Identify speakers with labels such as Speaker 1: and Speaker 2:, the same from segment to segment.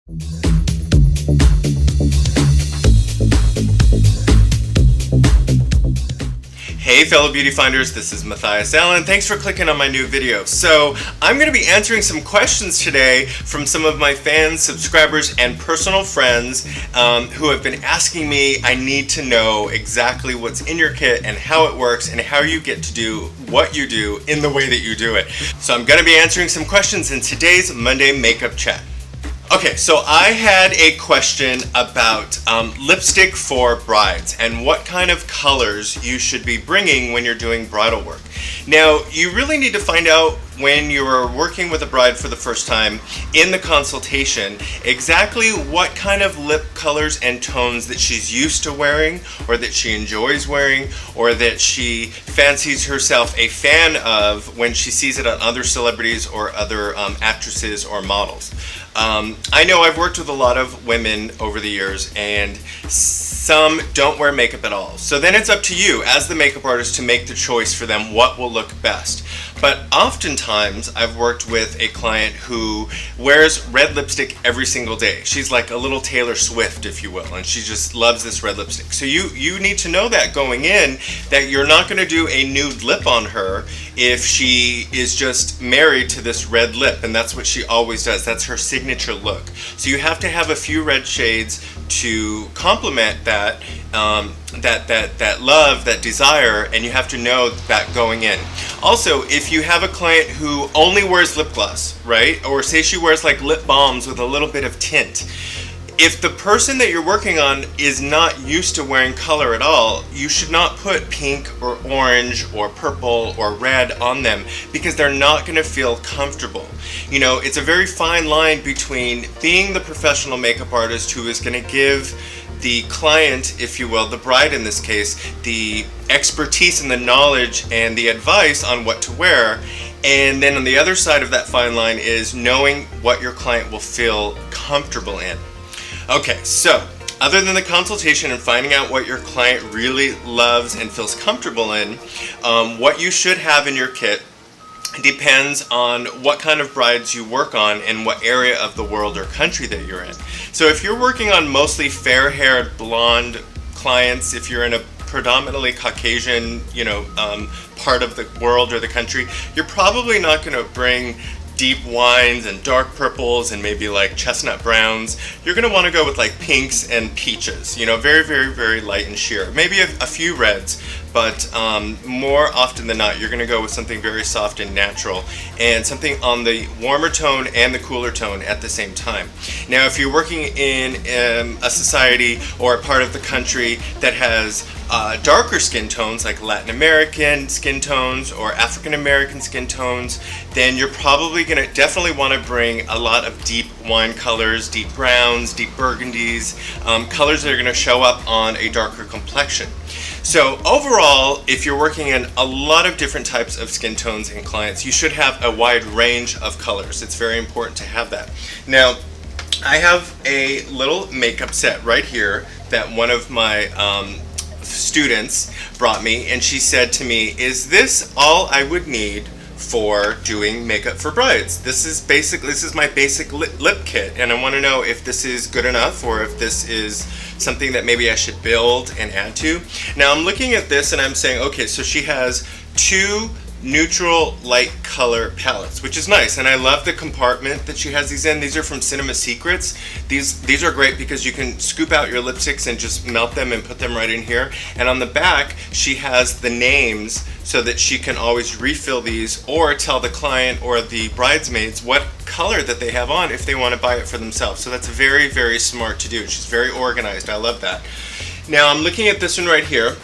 Speaker 1: Hey fellow beauty finders, this is Matthias Allen. Thanks for clicking on my new video. So I'm going to be answering some questions today from some of my fans, subscribers, and personal friends who have been asking me. I need to know exactly what's in your kit and how it works and how you get to do what you do in the way that you do it. So I'm going to be answering some questions in today's Monday Makeup Chat. Okay, so I had a question about lipstick for brides and what kind of colors you should be bringing when you're doing bridal work. Now, you really need to find out when you're working with a bride for the first time in the consultation exactly what kind of lip colors and tones that she's used to wearing, or that she enjoys wearing, or that she fancies herself a fan of when she sees it on other celebrities or other actresses or models. I know I've worked with a lot of women over the years, and some don't wear makeup at all. So then it's up to you as the makeup artist to make the choice for them what will look best. But oftentimes I've worked with a client who wears red lipstick every single day. She's like a little Taylor Swift, if you will, and she just loves this red lipstick. So you need to know that going in, that you're not going to do a nude lip on her if she is just married to this red lip, and that's what she always does. That's her signature look. So you have to have a few red shades to complement that that love, that desire, and you have to know that going in. Also, if you have a client who only wears lip gloss, right, or say she wears like lip balms with a little bit of tint, if the person that you're working on is not used to wearing color at all, you should not put pink or orange or purple or red on them, because they're not going to feel comfortable. You know, it's a very fine line between being the professional makeup artist who is going to give the client, if you will, the bride in this case, the expertise and the knowledge and the advice on what to wear. And then on the other side of that fine line is knowing what your client will feel comfortable in. Okay, so other than the consultation and finding out what your client really loves and feels comfortable in, what you should have in your kit depends on what kind of brides you work on and what area of the world or country that you're in. So if you're working on mostly fair-haired blonde clients, if you're in a predominantly Caucasian, part of the world or the country, you're probably not going to bring deep wines and dark purples and maybe like chestnut browns. You're going to want to go with like pinks and peaches, very, very, very light and sheer. Maybe a few reds, but more often than not, you're going to go with something very soft and natural, and something on the warmer tone and the cooler tone at the same time. Now, if you're working in a society or a part of the country that has darker skin tones, like Latin American skin tones or African American skin tones, then you're probably going to definitely want to bring a lot of deep wine colors, deep browns, deep burgundies, colors that are going to show up on a darker complexion. So overall, if you're working in a lot of different types of skin tones and clients, you should have a wide range of colors. It's very important to have that. Now, I have a little makeup set right here that one of my students brought me, and she said to me, "Is this all I would need for doing makeup for brides? This is my basic lip kit, and I want to know if this is good enough or if this is something that maybe I should build and add to." Now I'm looking at this and I'm saying, okay, so she has two neutral light color palettes, which is nice, and I love the compartment that she has these in. These are from Cinema Secrets. These are great because you can scoop out your lipsticks and just melt them and put them right in here. And on the back she has the names so that she can always refill these or tell the client or the bridesmaids what color that they have on if they want to buy it for themselves. So that's very, very smart to do. She's very organized. I love that. Now I'm looking at this one right here.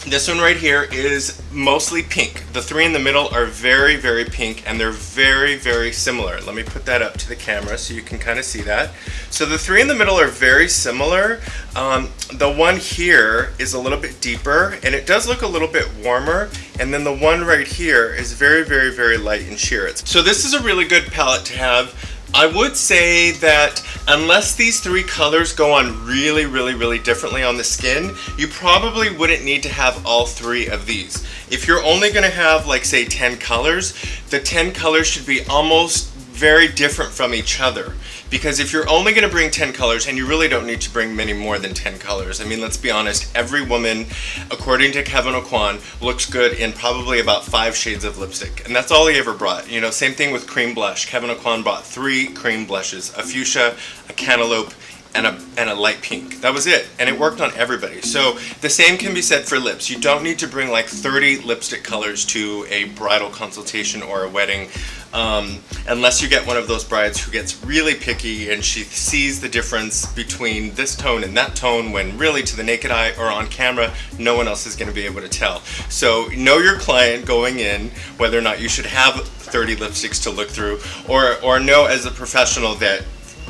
Speaker 1: This one right here is mostly pink. The three in the middle are very, very pink, and they're very, very similar. Let me put that up to the camera so you can kind of see that. So the three in the middle are very similar. The one here is a little bit deeper, and it does look a little bit warmer. And then the one right here is very, very, very light and sheer. So this is a really good palette to have. I would say that unless these three colors go on really, really, really differently on the skin, you probably wouldn't need to have all three of these. If you're only going to have, like, say 10 colors, the 10 colors should be almost very different from each other, Because if you're only going to bring 10 colors, and you really don't need to bring many more than 10 colors. I mean, let's be honest, every woman, according to Kevin Aucoin, looks good in probably about 5 shades of lipstick. And that's all he ever brought. You know, same thing with cream blush. Kevin Aucoin brought 3 cream blushes, a fuchsia, a cantaloupe, and a light pink. That was it, and it worked on everybody. So the same can be said for lips. You don't need to bring like 30 lipstick colors to a bridal consultation or a wedding, unless you get one of those brides who gets really picky and she sees the difference between this tone and that tone, when really to the naked eye or on camera no one else is going to be able to tell. So know your client going in, whether or not you should have 30 lipsticks to look through, or know as a professional that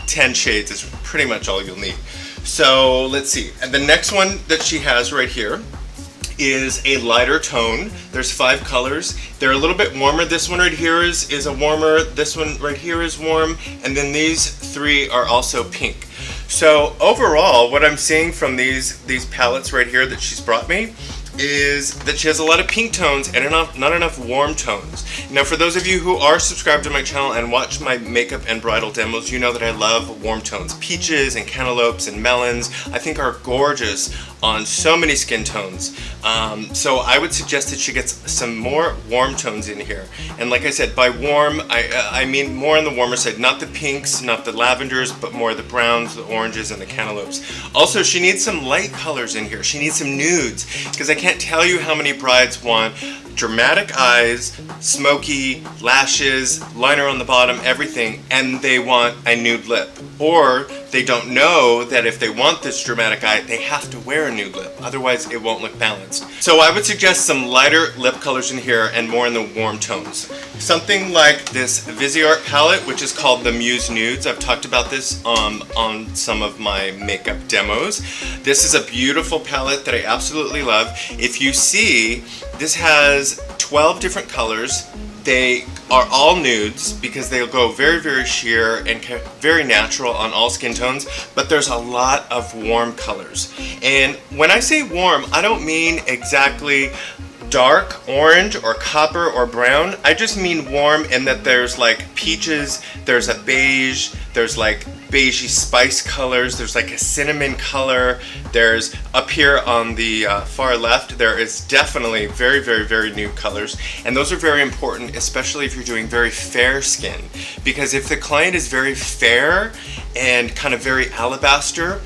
Speaker 1: 10 shades is pretty much all you'll need. So let's see, and the next one that she has right here is a lighter tone. There's 5 colors. They're a little bit warmer. This one right here is a warmer, this one right here is warm, and then these 3 are also pink. So overall, what I'm seeing from these palettes right here that she's brought me is that she has a lot of pink tones and not enough warm tones. Now, for those of you who are subscribed to my channel and watch my makeup and bridal demos, you know that I love warm tones. Peaches and cantaloupes and melons, I think, are gorgeous on so many skin tones. So I would suggest that she gets some more warm tones in here. And like I said, by warm, I mean more on the warmer side, not the pinks, not the lavenders, but more the browns, the oranges, and the cantaloupes. Also, she needs some light colors in here. She needs some nudes, because I can't tell you how many brides want dramatic eyes, smoky lashes, liner on the bottom, everything, and they want a nude lip. Or they don't know that if they want this dramatic eye, they have to wear a nude lip, otherwise it won't look balanced. So I would suggest some lighter lip colors in here and more in the warm tones. Something like this Viseart palette, which is called the Muse Nudes. I've talked about this on some of my makeup demos. This is a beautiful palette that I absolutely love. If you see, this has 12 different colors. They are all nudes because they'll go very, very sheer and very natural on all skin tones, but there's a lot of warm colors. And when I say warm, I don't mean exactly dark orange or copper or brown. I just mean warm in that there's like peaches, there's a beige, there's like beigey spice colors, there's like a cinnamon color, there's up here on the far left, there is definitely very, very, very nude colors, and those are very important, especially if you're doing very fair skin, because if the client is very fair and kind of very alabaster,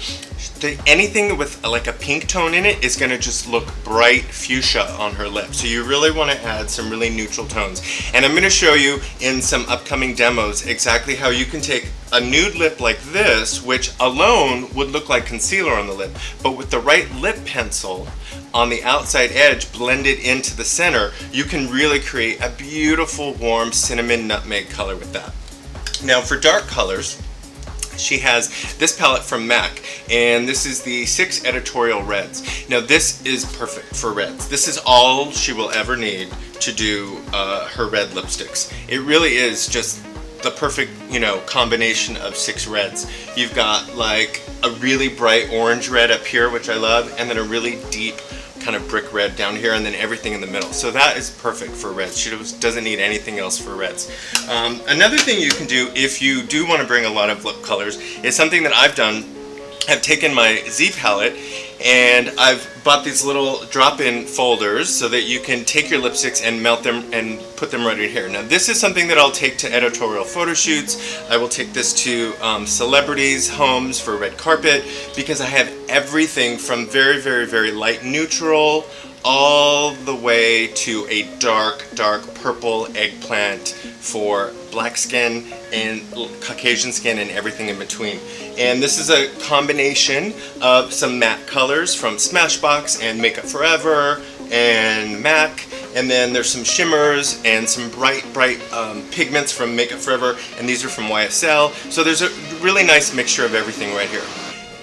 Speaker 1: anything with like a pink tone in it is going to just look bright fuchsia on her lips. So you really want to add some really neutral tones. And I'm going to show you in some upcoming demos exactly how you can take a nude lip like this, which alone would look like concealer on the lip, but with the right lip pencil on the outside edge blended into the center, you can really create a beautiful warm cinnamon nutmeg color with that. Now for dark colors, she has this palette from MAC, and this is the 6 editorial reds. Now this is perfect for reds. This is all she will ever need to do her red lipsticks. It really is just the perfect, you know, combination of 6 reds. You've got like a really bright orange red up here, which I love, and then a really deep kind of brick red down here, and then everything in the middle. So that is perfect for reds. She doesn't need anything else for reds. Another thing you can do if you do want to bring a lot of lip colors is something that I've done. I've taken my Z palette and I've bought these little drop-in folders so that you can take your lipsticks and melt them and put them right in here. Now this is something that I'll take to editorial photo shoots. I will take this to celebrities' homes for red carpet, because I have everything from very, very, very light neutral all the way to a dark, dark purple eggplant for black skin and Caucasian skin and everything in between. And this is a combination of some matte colors from Smashbox and Makeup Forever and MAC, and then there's some shimmers and some bright pigments from Makeup Forever, and these are from YSL. So there's a really nice mixture of everything right here.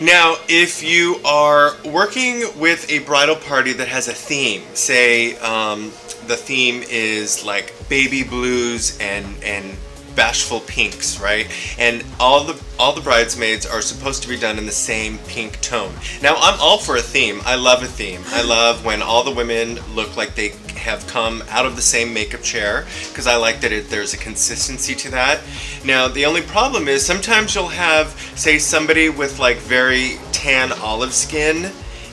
Speaker 1: Now, if you are working with a bridal party that has a theme, say the theme is like baby blues and bashful pinks, right? And all the bridesmaids are supposed to be done in the same pink tone. Now, I'm all for a theme. I love a theme. I love when all the women look like they have come out of the same makeup chair, because I like that there's a consistency to that. Now, the only problem is sometimes you'll have, say, somebody with like very tan olive skin,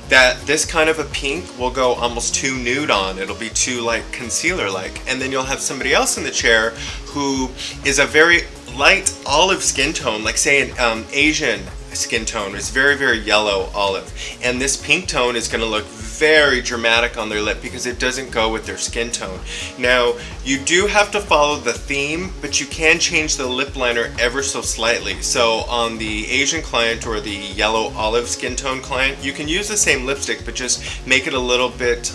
Speaker 1: that this kind of a pink will go almost too nude on. It'll be too like concealer-like. And then you'll have somebody else in the chair who is a very light olive skin tone, like say an Asian skin tone is very, very yellow olive. And this pink tone is gonna look very dramatic on their lip because it doesn't go with their skin tone. Now, you do have to follow the theme, but you can change the lip liner ever so slightly. So on the Asian client or the yellow olive skin tone client, you can use the same lipstick, but just make it a little bit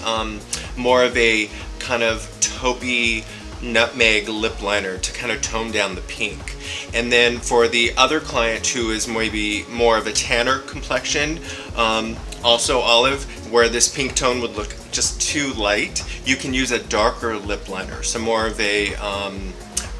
Speaker 1: more of a kind of taupey nutmeg lip liner to kind of tone down the pink. And then for the other client who is maybe more of a tanner complexion, also olive, where this pink tone would look just too light, you can use a darker lip liner, so more of a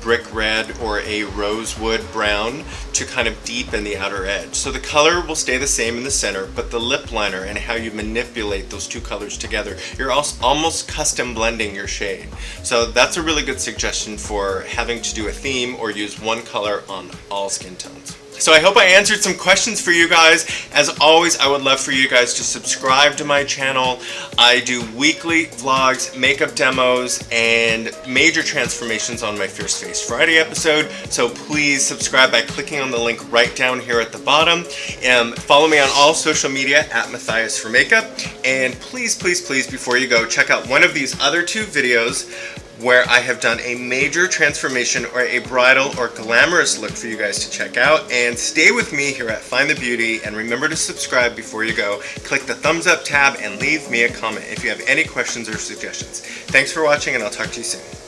Speaker 1: brick red or a rosewood brown to kind of deepen the outer edge. So the color will stay the same in the center, but the lip liner and how you manipulate those two colors together, you're almost custom blending your shade. So that's a really good suggestion for having to do a theme or use one color on all skin tones. So I hope I answered some questions for you guys. As always, I would love for you guys to subscribe to my channel. I do weekly vlogs, makeup demos, and major transformations on my Fierce Face Friday episode. So please subscribe by clicking on the link right down here at the bottom. Follow me on all social media at Matthias for Makeup. And please, please, please, before you go, check out one of these other two videos where I have done a major transformation or a bridal or glamorous look for you guys to check out. And stay with me here at Find the Beauty, and remember to subscribe before you go. Click the thumbs up tab and leave me a comment if you have any questions or suggestions. Thanks for watching, and I'll talk to you soon.